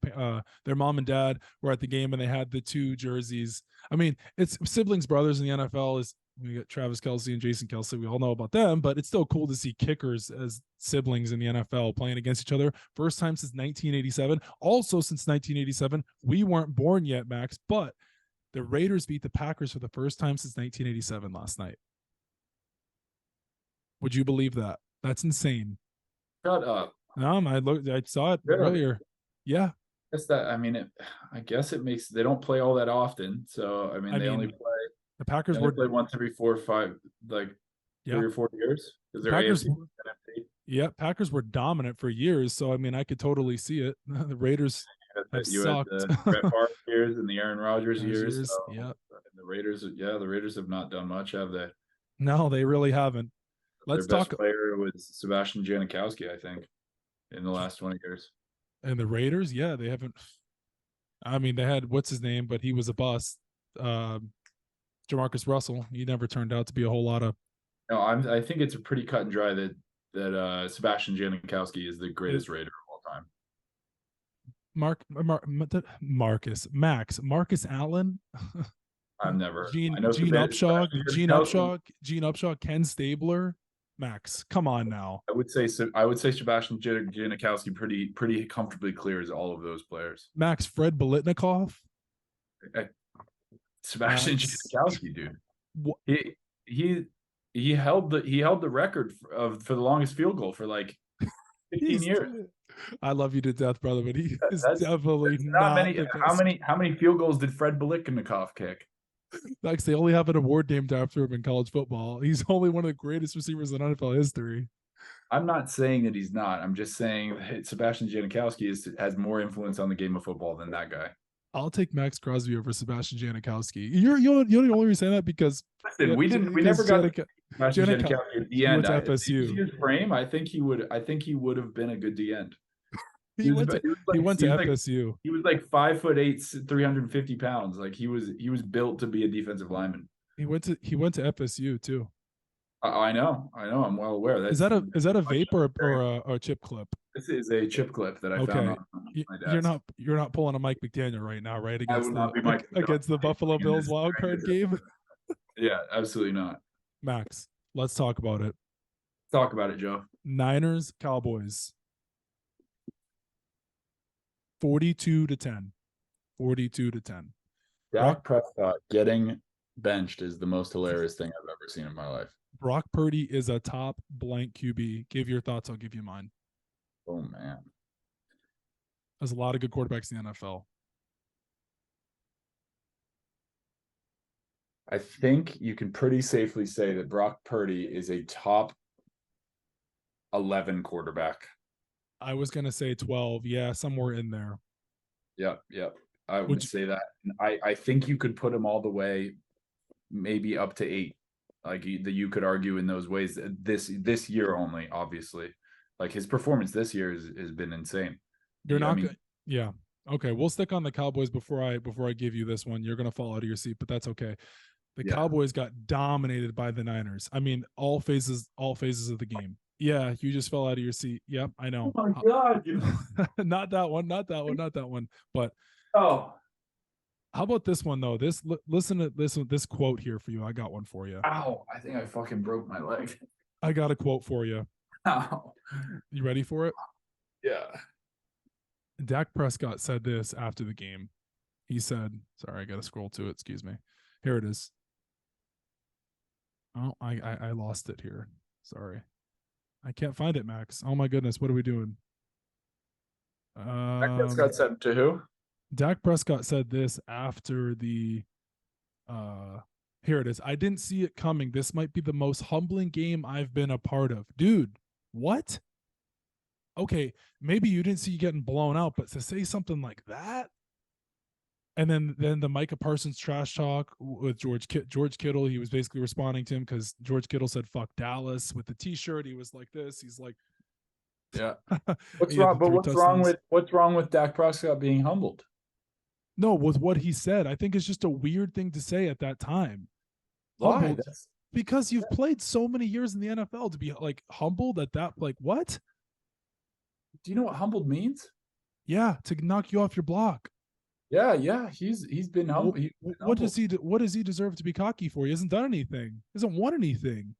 their mom and dad were at the game, and they had the 2 jerseys. I mean, it's siblings brothers in the NFL. We got Travis Kelce and Jason Kelce. We all know about them, but it's still cool to see kickers as siblings in the NFL playing against each other. First time since 1987. Also since 1987, we weren't born yet, Max, but the Raiders beat the Packers for the first time since 1987 last night. Would you believe that? That's insane. Shut up. No, I saw it earlier. Yeah. I guess it makes, they don't play all that often. So, they only play. The Packers were play once every 4 or 5, 3 or 4 years. Packers were dominant for years. So, I could totally see it. The Raiders have sucked. Had the Brett Favre years and the Aaron Rodgers years. Yeah. The Raiders have not done much, have they? No, they really haven't. let's Their talk. best player was Sebastian Janikowski, I think, in the last 20 years. And the Raiders, yeah, they haven't. I mean, they had what's his name, but he was a bust. Jamarcus Russell. He never turned out to be a whole lot of. No, I think it's a pretty cut and dry that Sebastian Janikowski is the greatest Raider of all time. Marcus Allen. I've never. Gene I know Upshaw, Ken Stabler, Max. Come on now. I would say Sebastian Janikowski pretty comfortably clears all of those players. Max, Fred Biletnikoff. Sebastian Janikowski, dude. He held the record for the longest field goal for like 15 years. I love you to death, brother, but he is definitely not many. the best. How many field goals did Fred Biletnikoff kick? Like they only have an award named after him in college football. He's only one of the greatest receivers in NFL history. I'm not saying that he's not. I'm just saying that Sebastian Janikowski has more influence on the game of football than that guy. I'll take Max Crosby over Sebastian Janikowski. You're the only reason that because listen, we never got Sebastian Janikowski at the end. He went to FSU. His frame, I think he would have been a good D end. He went to FSU. He was like 5'8", 350 pounds. Like he was built to be a defensive lineman. He went to FSU too. I know. I'm well aware. Is that a vape or a chip clip? This is a chip clip that I found on my desk. You're not pulling a Mike McDaniel right now, right? Against the Buffalo Bills wild card game. Yeah, absolutely not. Max, let's talk about it. Talk about it, Joe. Niners, Cowboys. 42-10. 42-10. Dak Prescott getting benched is the most hilarious thing I've ever seen in my life. Brock Purdy is a top blank QB. Give your thoughts. I'll give you mine. Oh, man. There's a lot of good quarterbacks in the NFL. I think you can pretty safely say that Brock Purdy is a top 11 quarterback. I was going to say 12. Yeah, somewhere in there. Yep. I would say that. I think you could put him all the way maybe up to 8. Like you could argue in those ways this year only, obviously. Like his performance this year has been insane. Yeah. Okay, we'll stick on the Cowboys before I give you this one. You're going to fall out of your seat, but that's okay. The Cowboys got dominated by the Niners. I mean, all phases of the game. Yeah, you just fell out of your seat. Yep, I know. Oh my God. Not that one. But how about this one though? Listen to this quote here for you. I got one for you. Ow, I think I fucking broke my leg. I got a quote for you. Ow. You ready for it? Yeah. Dak Prescott said this after the game. He said, sorry, I got to scroll to it. Excuse me. Here it is. Oh, I lost it here. Sorry. I can't find it, Max. Oh my goodness. What are we doing? Dak Prescott said to who? Dak Prescott said this after the here it is. I didn't see it coming. This might be the most humbling game I've been a part of. Dude, what? Okay, maybe you didn't see you getting blown out, but to say something like that, and then the Micah Parsons trash talk with George Kittle, he was basically responding to him because George Kittle said "fuck Dallas" with the T-shirt. He was like this. He's like, "Yeah, what's wrong? But what's wrong with Dak Prescott being humbled?" No, with what he said, I think it's just a weird thing to say at that time. Why? Because you've played so many years in the NFL to be like humbled at that. Like what? Do you know what humbled means? Yeah, to knock you off your block. Yeah. He's been humbled. What does he deserve to be cocky for? He hasn't done anything. He hasn't won anything.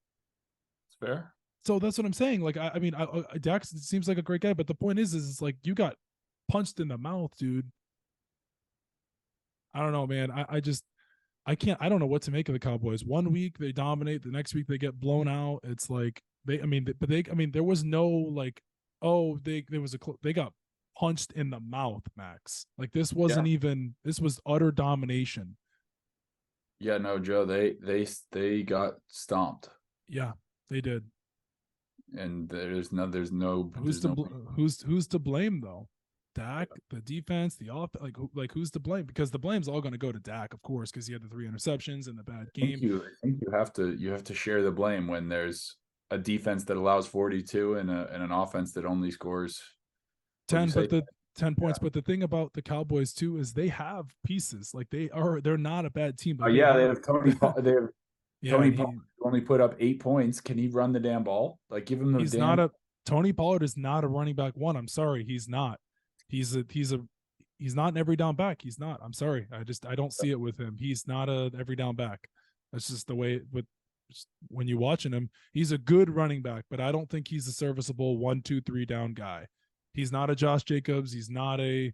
It's fair. So that's what I'm saying. Like I mean, Dax seems like a great guy, but the point is it's like you got punched in the mouth, dude. I don't know, man. I can't. I don't know what to make of the Cowboys. 1 week they dominate, the next week they get blown out. It's like there was no like, oh, they got punched in the mouth, Max. Like this wasn't even. This was utter domination. Yeah, no, Joe. They got stomped. Yeah, they did. And there's no. Who's to blame though? Dak, the defense, the off, like who's to blame? Because the blame's all going to go to Dak, of course, because he had the 3 interceptions and the bad game. I think you have to share the blame when there's a defense that allows 42 and an offense that only scores 10, but the 10 points. Yeah. But the thing about the Cowboys too is they have pieces. Like they're not a bad team. Like they have Tony. They have Tony Pollard only put up 8 points. Can he run the damn ball? Like, give him the Tony Pollard is not a running back one. I'm sorry, he's not. He's not an every down back. He's not. I'm sorry. I don't see it with him. He's not a every down back. That's just the way when you're watching him, he's a good running back, but I don't think he's a serviceable 1, 2, 3 down guy. He's not a Josh Jacobs. He's not a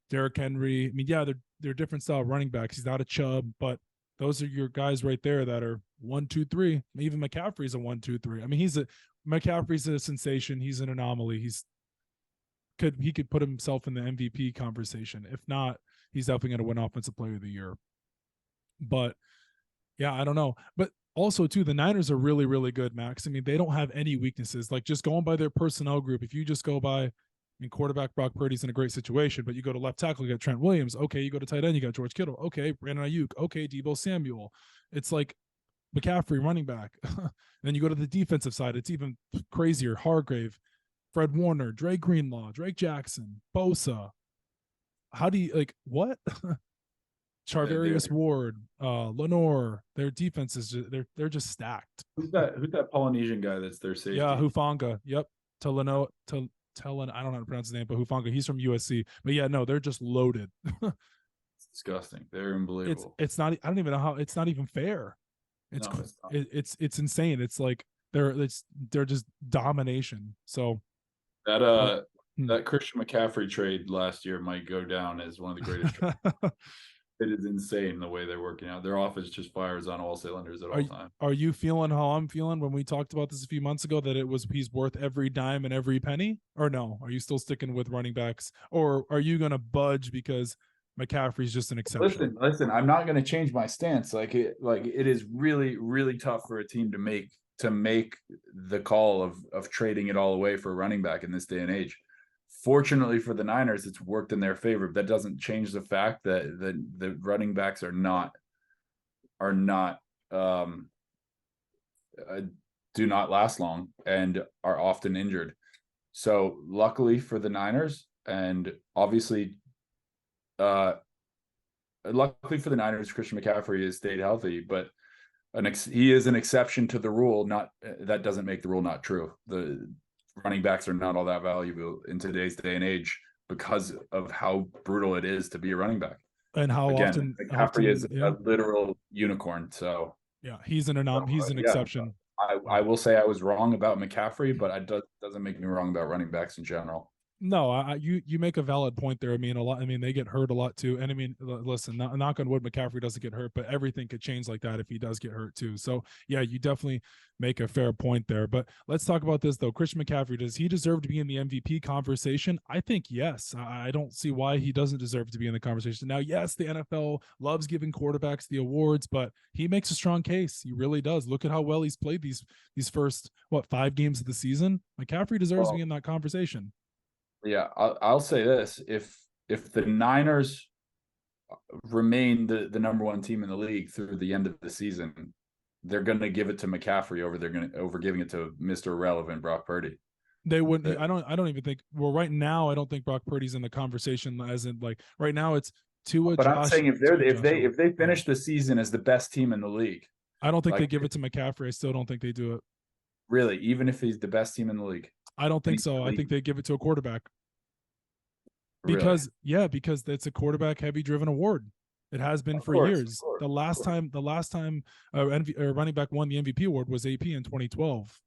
Derrick Henry. I mean, yeah, they're different style running backs. He's not a Chubb, but those are your guys right there that are 1, 2, 3. Even McCaffrey's a 1, 2, 3. I mean, McCaffrey's a sensation. He's an anomaly. He could put himself in the MVP conversation. If not, he's definitely going to win Offensive Player of the Year. But yeah, I don't know. But also too, the Niners are really, really good, Max. I mean, they don't have any weaknesses. Like, just going by their personnel group, if you just go by, I mean, quarterback Brock Purdy's in a great situation, but you go to left tackle, you got Trent Williams. Okay, you go to tight end, you got George Kittle. Okay, Brandon Ayuk. Okay, Deebo Samuel. It's like McCaffrey running back. Then you go to the defensive side, it's even crazier. Hargrave, Fred Warner, Dre Greenlaw, Drake Jackson, Bosa. How do you, like, what? Charvarius Ward, Lenore. Their defense is they're just stacked. Who's that Polynesian guy that's their safety? Yeah, Hufanga. Yep. Teleno. I don't know how to pronounce his name, but Hufanga. He's from USC. But yeah, no, they're just loaded. It's disgusting. They're unbelievable. It's not. I don't even know how. It's not even fair. It's insane. It's like they're just domination. So that Christian McCaffrey trade last year might go down as one of the greatest trades. It is insane the way they're working out. Their offense just fires on all cylinders at all time. Are you feeling how I'm feeling when we talked about this a few months ago, that he's worth every dime and every penny? Or no? Are you still sticking with running backs? Or are you going to budge because McCaffrey's just an exception? Listen, I'm not going to change my stance. Like it is really, really tough for a team to make the call of trading it all away for a running back in this day and age. Fortunately for the Niners, it's worked in their favor. That doesn't change the fact that the running backs do not last long and are often injured. So luckily for the Niners, and obviously, luckily for the Niners, Christian McCaffrey has stayed healthy, but he is an exception to the rule. That doesn't make the rule not true. The running backs are not all that valuable in today's day and age because of how brutal it is to be a running back. And McCaffrey is a literal unicorn. So yeah, he's an exception. I will say I was wrong about McCaffrey, but it doesn't make me wrong about running backs in general. No, you make a valid point there. I mean, they get hurt a lot too. And I mean, listen, knock on wood, McCaffrey doesn't get hurt, but everything could change like that if he does get hurt too. So yeah, you definitely make a fair point there. But let's talk about this though. Christian McCaffrey, does he deserve to be in the MVP conversation? I think yes. I don't see why he doesn't deserve to be in the conversation. Now, yes, the NFL loves giving quarterbacks the awards, but he makes a strong case. He really does. Look at how well he's played these first 5 games of the season. McCaffrey deserves to be in that conversation. Yeah, I'll say this: if the Niners remain the number one team in the league through the end of the season, they're going to give it to McCaffrey over giving it to Mr. Irrelevant Brock Purdy. They wouldn't. I don't even think. Well, right now, I don't think Brock Purdy's in the conversation. As in, like right now, it's Tua. But I'm saying if they finish the season as the best team in the league, I don't think they give it to McCaffrey. I still don't think they do it. Really, even if he's the best team in the league. I don't think so. I think they give it to a quarterback. Because it's a quarterback heavy driven award. It has been for years. The last time running back won the MVP award was AP in 2012.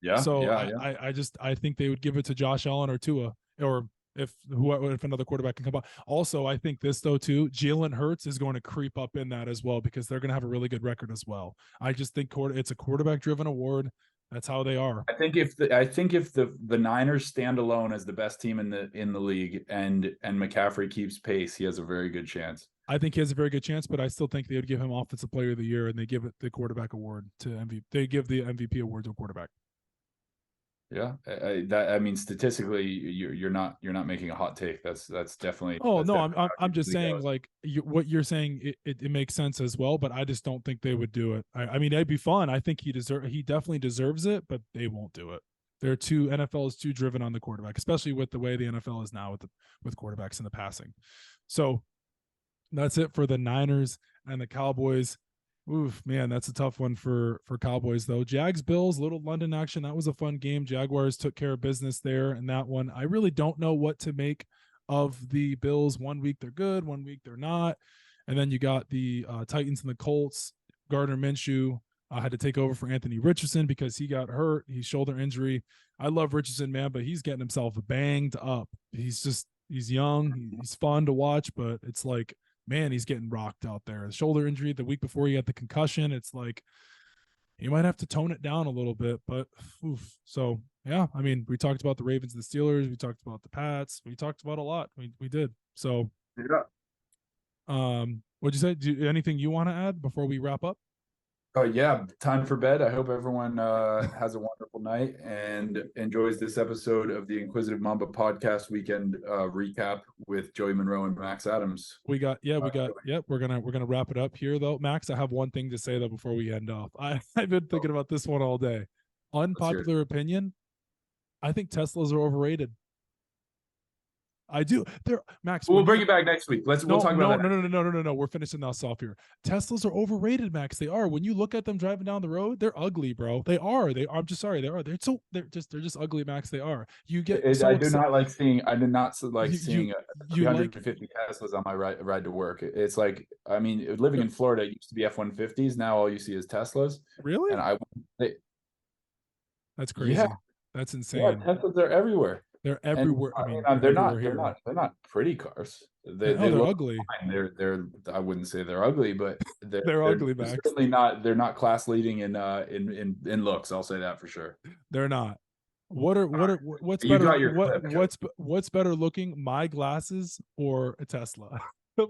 Yeah. So I think they would give it to Josh Allen or Tua, or if another quarterback can come out. Also, I think this though too, Jalen Hurts is going to creep up in that as well because they're going to have a really good record as well. I just think it's a quarterback driven award. That's how they are. I think if the Niners stand alone as the best team in the league and McCaffrey keeps pace, he has a very good chance. I think he has a very good chance, but I still think they would give him Offensive Player of the Year and they give it the quarterback award to MVP. They give the MVP award to a quarterback. Yeah, I mean, statistically, you're not making a hot take. That's definitely Oh that's no, definitely how it I'm just usually saying goes. like what you're saying it makes sense as well, but I just don't think they would do it. I mean, it'd be fun. I think he definitely deserves it, but they won't do it. NFL is too driven on the quarterback, especially with the way the NFL is now with quarterbacks in the passing. So that's it for the Niners and the Cowboys. Oof, man, that's a tough one for Cowboys though. Jags Bills, little London action. That was a fun game. Jaguars took care of business there in that one. I really don't know what to make of the Bills. One week they're good, one week they're not. And then you got the Titans and the Colts. Gardner Minshew had to take over for Anthony Richardson because he got hurt. He's shoulder injury. I love Richardson, man, but he's getting himself banged up. He's young. He's fun to watch, but it's like, man, he's getting rocked out there. The shoulder injury the week before he got the concussion. It's like you might have to tone it down a little bit, but oof. So yeah, I mean, we talked about the Ravens, the Steelers, we talked about the Pats, we talked about a lot. We did. So Yeah. What'd you say? Anything you want to add before we wrap up? Yeah, time for bed. I hope everyone has a wonderful night and enjoys this episode of the Inquisitive Mamba podcast weekend recap with Joey Monroe and Max Adams. We got we're gonna wrap it up here though. Max, I have one thing to say though before we end off. I've been thinking about this one all day. Unpopular opinion. I think Teslas are overrated. I do. They're Max. We'll bring it back next week. We'll talk about that. No. We're finishing this off here. Teslas are overrated, Max. They are. When you look at them driving down the road, they're ugly, bro. They are. I'm just sorry. They are. They're just ugly, Max. They are. You get. I do not like seeing. I did not like seeing 350 like, Teslas on my ride to work. It's like, I mean, living in Florida, it used to be F-150s. Now all you see is Teslas. Really? And that's crazy. Yeah. That's insane. Yeah, Teslas are everywhere. They're everywhere. And, I mean, they're not pretty cars. They look ugly. fine. They're I wouldn't say they're ugly, but they're ugly, Max. Certainly not. They're not class leading in looks. I'll say that for sure. They're not. What's better? What's better looking? My glasses or a Tesla?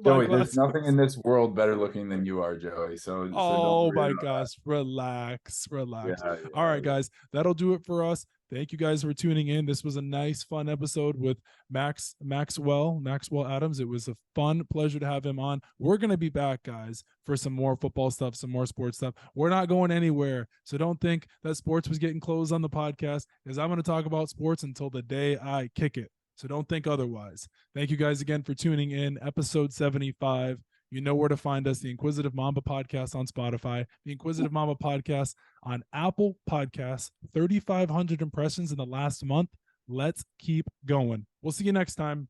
Joey, there's nothing in this world better looking than you are, Joey. So oh my gosh, relax. Yeah, All right, guys, that'll do it for us. Thank you guys for tuning in. This was a nice, fun episode with Maxwell Adams. It was a fun pleasure to have him on. We're going to be back, guys, for some more football stuff, some more sports stuff. We're not going anywhere. So don't think that sports was getting closed on the podcast, because I'm going to talk about sports until the day I kick it. So don't think otherwise. Thank you guys again for tuning in. Episode 75. You know where to find us, the Inquisitive Mamba Podcast on Spotify, the Inquisitive Mamba Podcast on Apple Podcasts, 3,500 impressions in the last month. Let's keep going. We'll see you next time.